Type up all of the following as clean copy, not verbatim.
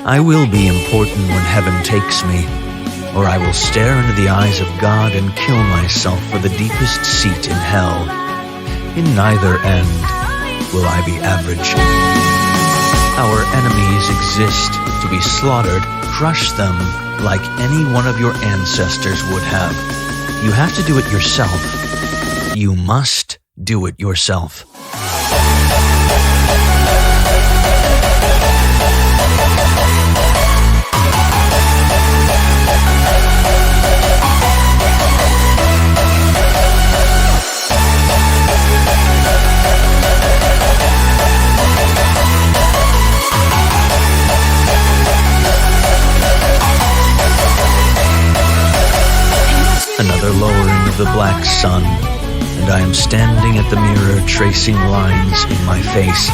I will be important when heaven takes me, or I will stare into the eyes of God and kill myself for the deepest seat in hell. In neither end will I be average. Our enemies exist to be slaughtered. Crush them like any one of your ancestors would have. You have to do it yourself. You must do it yourself. Another lowering of the black sun, and I am standing at the mirror tracing lines in my face.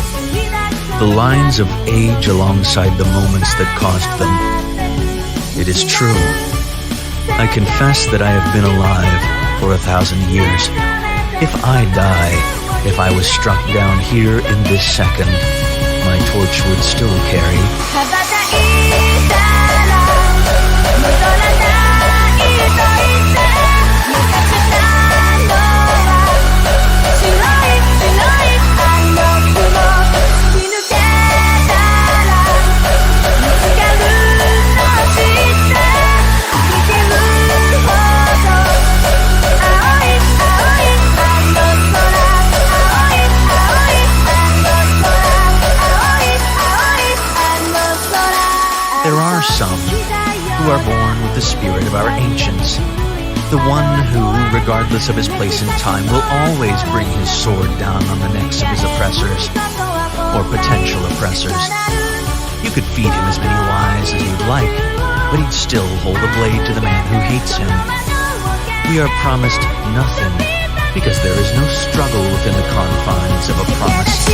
The lines of age alongside the moments that caused them. It is true. I confess that I have been alive for 1,000 years. If I die, if I was struck down here in this second, my torch would still carry. There are some who are born with the spirit of our ancients. The one who, regardless of his place in time, will always bring his sword down on the necks of his oppressors, or potential oppressors. You could feed him as many lies as you'd like, but he'd still hold a blade to the man who hates him. We are promised nothing, because there is no struggle within the confines of a promise.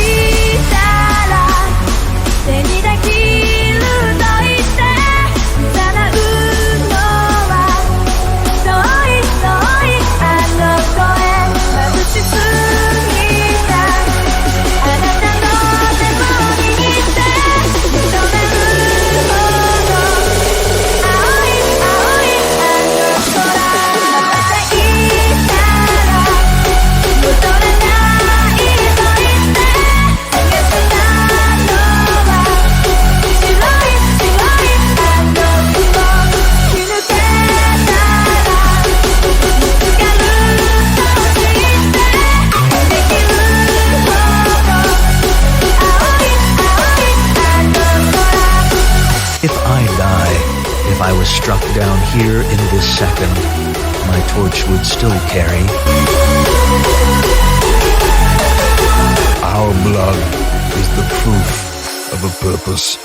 If I die, if I was struck down here in this second, my torch would still carry. Our blood is the proof of a purpose.